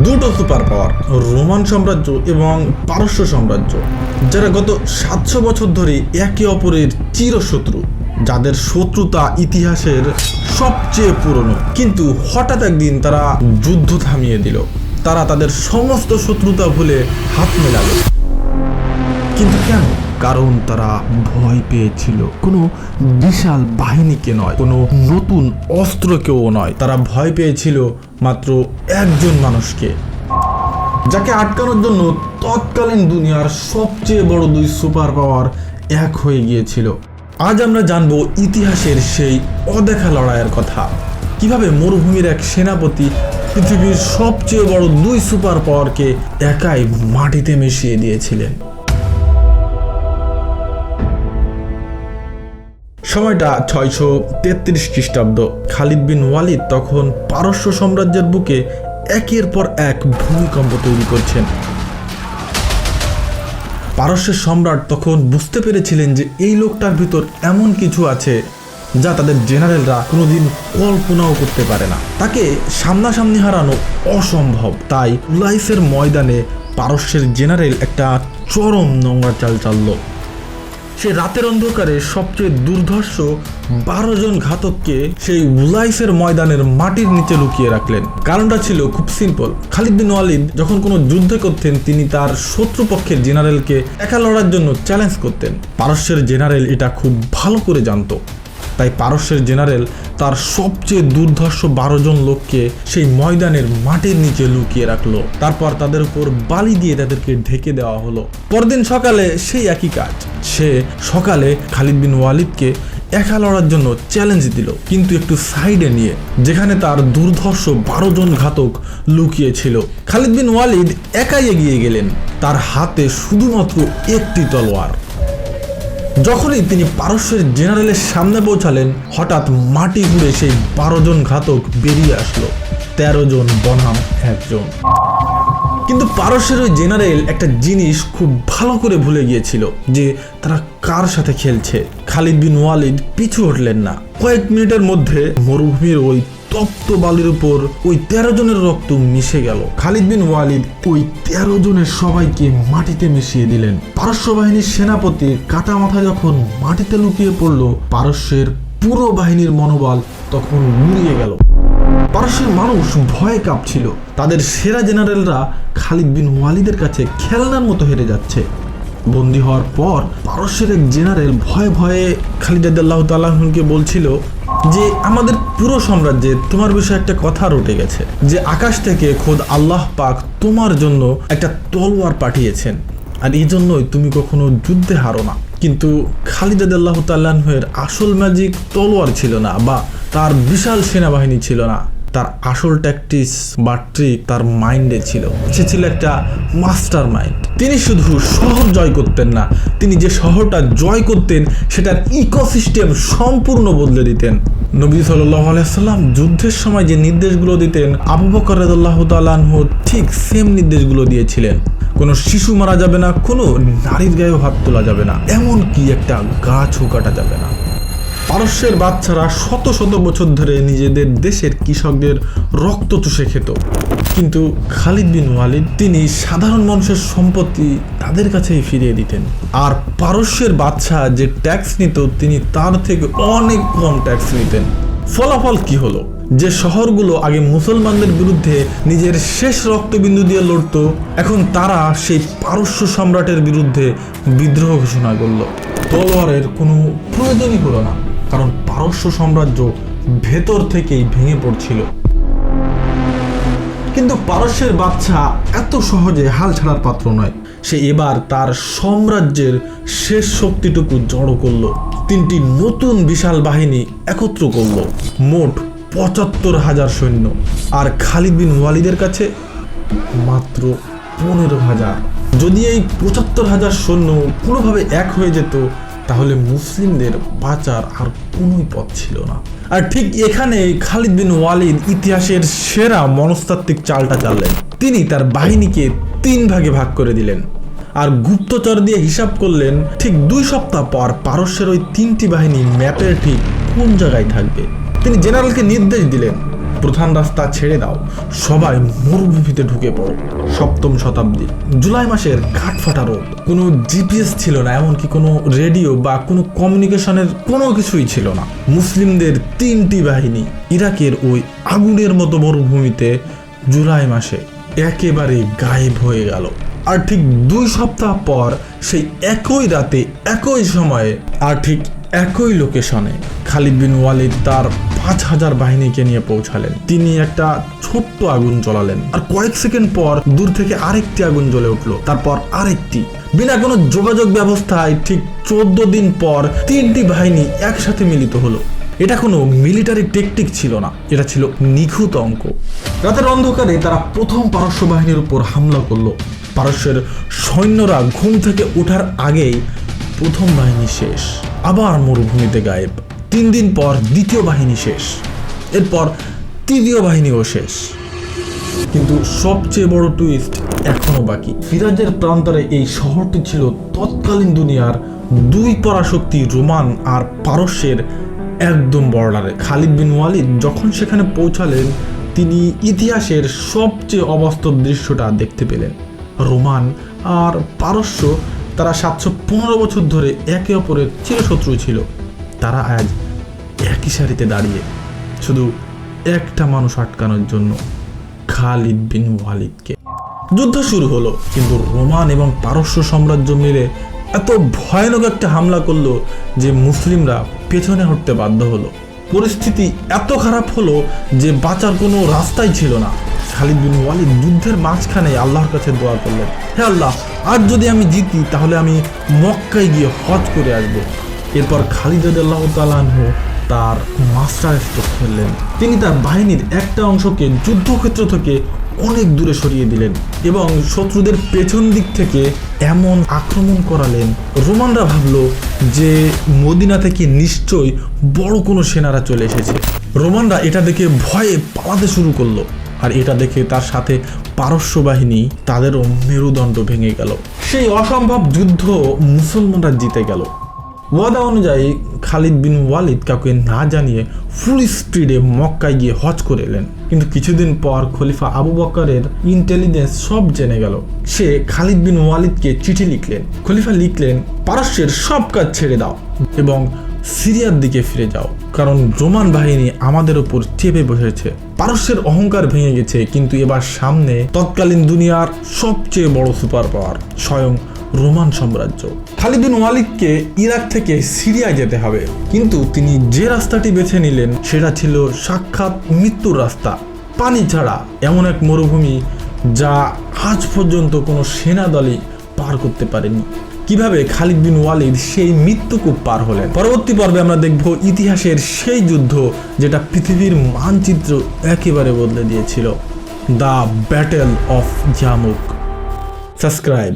দুটো super power, Roman সাম্রাজ্য এবং পারস্য সাম্রাজ্য, যারা গত 700 বছর ধরে একে অপরের চিরশত্রু, যাদের শত্রুতা ইতিহাসের সবচেয়ে পুরনো। কিন্তু হঠাৎ একদিন তারা যুদ্ধ থামিয়ে দিল। তারা তাদের সমস্ত শত্রুতা ভুলে হাত মেলালো। কিন্তু কেন? কারণ তারা ভয় পেয়েছিল কোনো বিশাল বাহিনীকে নয়, কোনো নতুন অস্ত্রকেও নয়। তারা ভয় পেয়েছিল মাত্র একজন মানুষকে, যাকে আটকানোর জন্য তৎকালীন দুনিয়ার সবচেয়ে বড় দুই সুপার পাওয়ার এক হয়ে গিয়েছিল। আজ আমরা জানবো ইতিহাসের সেই অদেখা লড়াইয়ের কথা, কিভাবে মরুভূমির এক সেনাপতি পৃথিবীর সবচেয়ে বড় দুই সুপার পাওয়ারকে একাই মাটিতে মিশিয়ে দিয়েছিলেন। সময়টা 633 খ্রিস্টাব্দ। খালিদ বিন ওয়ালিদ তখন পারস্য সাম্রাজ্যের বুকে একের পর এক ভূমিকম্প তৈরি করছেন। পারস্যের সম্রাট তখন বুঝতে পেরেছিলেন যে এই লোকটার ভিতর এমন কিছু আছে যা তাদের জেনারেলরা কোনোদিন কল্পনাও করতে পারে না। তাকে সামনাসামনি হারানো অসম্ভব। তাই উলাইসের ময়দানে পারস্যের জেনারেল একটা চরম নোংরা চাল চালল। সে রাতের অন্ধকারে সবচেয়ে দুর্ধর্ষ 12 জন ঘাতককে সেই উলাইসের ময়দানের মাটির নিচে লুকিয়ে রাখলেন। কারণটা ছিল খুব সিম্পল। খালিদ বিন ওয়ালিদ যখন কোনো যুদ্ধ করতেন, তিনি তার শত্রুপক্ষের জেনারেলকে একা লড়ার জন্য চ্যালেঞ্জ করতেন। পারস্যের জেনারেল এটা খুব ভালো করে জানতো। তাই পারস্যের জেনারেল তার সবচেয়ে দুর্ধর্ষ 12 জন লোককে সেই ময়দানের মাটির নিচে লুকিয়ে রাখলো। তারপর তাদের উপর বালি দিয়ে তাদেরকে ঢেকে দেওয়া হলো। পরদিন সকালে সেই একই কাজ। সে সকালে খালিদ বিন ওয়ালিদকে একা লড়ার জন্য চ্যালেঞ্জ দিল, কিন্তু একটু সাইডে নিয়ে, যেখানে তার দুর্ধর্ষ 12 জন ঘাতক লুকিয়ে ছিল। খালিদ বিন ওয়ালিদ একাই এগিয়ে গেলেন। তার হাতে শুধুমাত্র একটি তলোয়ার। যখনই তিনি পারস্যের জেনারেলের সামনে পৌঁছালেন, হঠাৎ মাটি ঘুরে সেই 12 জন ঘাতক বেরিয়ে আসলো। 13 জন বনাম একজন। কিন্তু পারস্যের ওই জেনারেল একটা জিনিস খুব ভালো করে ভুলে গিয়েছিল, যে তারা কার সাথে খেলছে। খালিদ বিন ওয়ালিদ পিছু হটলেন না। কয়েক মিনিটের মধ্যে মরুভূমির ওই তপ্ত বালির উপর ওই 13 জনের রক্ত মিশে গেল। খালিদ বিন ওয়ালিদ ওই 13 জনের সবাইকে মাটিতে মিশিয়ে দিলেন। পারস্য বাহিনীর সেনাপতি কাটা মাথা যখন মাটিতে লুকিয়ে পড়ল, পারস্যের পুরো বাহিনীর মনোবল তখন উড়িয়ে গেল। পারস্যের মানুষ ভয়ে কাঁপছিল। তাদের সেরা জেনারেলরা খালিদ বিন ওয়ালিদের কাছে খেলনার মতো হেরে যাচ্ছে। বন্দী হওয়ার পর পারস্যের এক জেনারেল ভয়ে ভয়ে খালিদ রাদিয়াল্লাহু তাআলা আনহুকে বলছিল যে আমাদের পুরো সাম্রাজ্যে তোমার বিষয়ে একটা কথা রটে গেছে, যে আকাশ থেকে খোদ আল্লাহ পাক তোমার জন্য একটা তলোয়ার পাঠিয়েছেন, আর এই জন্যই তুমি কখনো যুদ্ধে হারো না। কিন্তু খালিদ রাদিয়াল্লাহু তাআলা আনহুর আসল ম্যাজিক তলোয়ার ছিল না, বা তার বিশাল সেনাবাহিনী ছিল না। তার আসল ট্যাকটিক্স বা ট্রিক তার মাইন্ডে ছিল। সে ছিল একটা মাস্টার মাইন্ড। তিনি শুধু শহর জয় করতেন না, তিনি যে শহরটা জয় করতেন সেটার ইকোসিস্টেম সম্পূর্ণ বদলে দিতেন। নবী সাল্লাল্লাহু আলাইহি ওয়াসাল্লাম যুদ্ধের সময় যে নির্দেশগুলো দিতেন, আবু বকর রাদিয়াল্লাহু তাআলা আনহু ঠিক সেম নির্দেশগুলো দিয়েছিলেন। কোনো শিশু মারা যাবে না, কোনো নারীর গায়েও হাত তোলা যাবে না, এমন কি একটা গাছও কাটা যাবে না। পারস্যের বাচ্চারা শত শত বছর ধরে নিজেদের দেশের কৃষকদের রক্ত চুষে খেত, কিন্তু খালিদ বিন ওয়ালিদ তিনি সাধারণ মানুষের সম্পত্তি তাদের কাছেই ফিরিয়ে দিতেন। আর পারস্যের বাচ্চা যে ট্যাক্স নিত, তিনি তার থেকে অনেক কম ট্যাক্স নিতেন। ফলাফল কি হলো? যে শহরগুলো আগে মুসলমানদের বিরুদ্ধে নিজের শেষ রক্তবিন্দু দিয়ে লড়ত, এখন তারা সেই পারস্য সম্রাটের বিরুদ্ধে বিদ্রোহ ঘোষণা করল। তলোয়ারের কোনো প্রয়োজনই হলো না, কারণ পারস্য সাম্রাজ্য ভেতর থেকেই ভেঙে পড়ছিল। কিন্তু পারস্যের বাচ্চা এত সহজে হাল ছাড়ার পাত্র নয়। সে এবার তার সাম্রাজ্যের শেষ শক্তিটুকু জড়ো করলো। 3টি নতুন বিশাল বাহিনী একত্র করলো, মোট ৭৫,০০০ সৈন্য। আর খালিদ বিন ওয়ালিদের কাছে মাত্র ১৫,০০০। যদি এই ৭৫,০০০ সৈন্য কোনোভাবে এক হয়ে যেত, তাহলে মুসলিমদের বাঁচার আর কোনোই পথ ছিল না। আর ঠিক এখানে খালিদ বিন ওয়ালিদ ইতিহাসের সেরা মনস্তাত্ত্বিক চালটা চাললেন। তিনি তার বাহিনীকে 3 ভাগে ভাগ করে দিলেন, আর গুপ্তচর দিয়ে হিসাব করলেন ঠিক 2 সপ্তাহ পর পারস্যের ওই 3টি বাহিনী ম্যাপের ঠিক কোন জায়গায় থাকবে। তিনি জেনারেলকে নির্দেশ দিলেন প্রধান রাস্তা ছেড়ে দাও, সবাই মরুভূমিতে ঢুকে পড়ো। 7ম শতাব্দী, জুলাই মাসের কাঠফাটা রোদ, কোনো জিপিএস ছিল না, এমনকি কোনো রেডিও বা কোনো কমিউনিকেশনের কোনো কিছুই ছিল না। মুসলিমদের 3টি বাহিনী ইরাকের ওই আগুনের মতো মরুভূমিতে জুলাই মাসে একেবারে গায়েব হয়ে গেল। আর ঠিক 2 সপ্তাহ পর সেই একই রাতে, একই সময়ে, আর ঠিক একই লোকেশনে খালিদ বিন ওয়ালিদ তার 5000 বাহিনীকে নিয়ে পৌঁছালেন। তিনি একটা ছোট্ট আগুন জ্বালালেন, আর কয়েক সেকেন্ড পর দূর থেকে আরেকটি আগুন জ্বলে উঠলো, তারপর আরেকটি। বিনা কোনো যোগাযোগ ব্যবস্থায় ঠিক 14 দিন পর 3টি বাহিনী একসাথে মিলিত হলো। এটা কোনো মিলিটারি টেকটিক ছিল না, এটা ছিল নিখুঁত অঙ্ক। রাতের অন্ধকারে তারা প্রথম পারস্য বাহিনীর উপর হামলা করলো। পারস্যের সৈন্যরা ঘুম থেকে ওঠার আগেই প্রথম বাহিনী শেষ, আবার মরুভূমিতে গায়েব। 3 দিন পর দ্বিতীয় বাহিনী শেষ, এরপর তৃতীয় বাহিনীও শেষ। কিন্তু সবচেয়ে বড় টুইস্ট এখনো বাকি। ফিরাজের প্রান্তরে এই শহরটি ছিল তৎকালীন দুনিয়ার 2 পরাশক্তি রোমান আর পারস্যের একদম বর্ডারে। খালিদ বিন ওয়ালিদ যখন সেখানে পৌঁছালেন, তিনি ইতিহাসের সবচেয়ে অবাস্তব দৃশ্যটা দেখতে পেলেন। রোমান আর পারস্য, তারা 715 বছর ধরে একে অপরের চিরশত্রু ছিল। তারা আজ একই সারিতে দাঁড়িয়ে, শুধু একটা মানুষ আটকানোর জন্য, খালিদ বিন ওয়ালিদকে। যুদ্ধ শুরু হলো, কিন্তু রোমান এবং পারস্য সাম্রাজ্য মিলে এত ভয়ানক একটা হামলা করলো যে মুসলিমরা পেছনে হটতে বাধ্য হলো। পরিস্থিতি এত খারাপ হলো যে বাঁচার কোনো রাস্তাই ছিল না। খালিদ বিন ওয়ালিদ যুদ্ধের মাঝখানে আল্লাহর কাছে দোয়া করলেন, হে আল্লাহ, আজ যদি আমি জিতি তাহলে আমি মক্কায় গিয়ে হজ করে আসবো। এরপর খালিদ রাদিয়াল্লাহু তাআলা আনহু তার মাস্টার স্ট্রোক ফেললেন। তিনি তার বাহিনীর একটা অংশকে যুদ্ধক্ষেত্র থেকে অনেক দূরে সরিয়ে দিলেন এবং শত্রুদের পেছন দিক থেকে এমন আক্রমণ করালেন, রোমানরা ভাবলো যে মদিনা থেকে নিশ্চয়ই বড় কোনো সেনারা চলে এসেছে। রোমানরা এটা দেখে ভয়ে পালাতে শুরু করলো, আর এটা দেখে তার সাথে পারস্য বাহিনী, তাদেরও মেরুদণ্ড ভেঙে গেল। সেই অসম্ভব যুদ্ধ মুসলমানরা জিতে গেল। ওয়াদা অনুযায়ী খালিদ বিন ওয়ালিদ কাউকে না জানিয়ে ফুল স্পিডে মক্কায় গিয়ে হজ করে এলেন। কিন্তু কিছুদিন পর খলিফা আবু বকরের ইন্টেলিজেন্স সব জেনে গেল। সে খালিদ বিন ওয়ালিদকে চিঠি লিখলেন। খলিফা লিখলেন, পারস্যের সব কাজ ছেড়ে দাও এবং সিরিয়ার দিকে ফিরে যাও, কারণ রোমান বাহিনী আমাদের উপর চেপে বসেছে। পারস্যের অহংকার ভেঙে গেছে, কিন্তু এবার সামনে তৎকালীন দুনিয়ার সবচেয়ে বড় সুপার পাওয়ার, স্বয়ং রোমান সাম্রাজ্য। খালিদ বিন ওয়ালিদকে ইরাক থেকে সিরিয়ায় যেতে হবে, কিন্তু তিনি যে রাস্তাটি বেছে নিলেন সেটা ছিল সাক্ষাৎ মৃত্যুর রাস্তা, পানি ছাড়া এমন এক মরুভূমি যা আজ পর্যন্ত কোনো সেনা দলই পার করতে পারেনি। কিভাবে খালিদ বিন ওয়ালিদ সেই মৃত্যুকূপ পার হলেন? পরবর্তী পর্বে আমরা দেখব ইতিহাসের সেই যুদ্ধ যেটা পৃথিবীর মানচিত্র একেবারে বদলে দিয়েছিল, দ্য ব্যাটেল অফ জামুক। সাবস্ক্রাইব।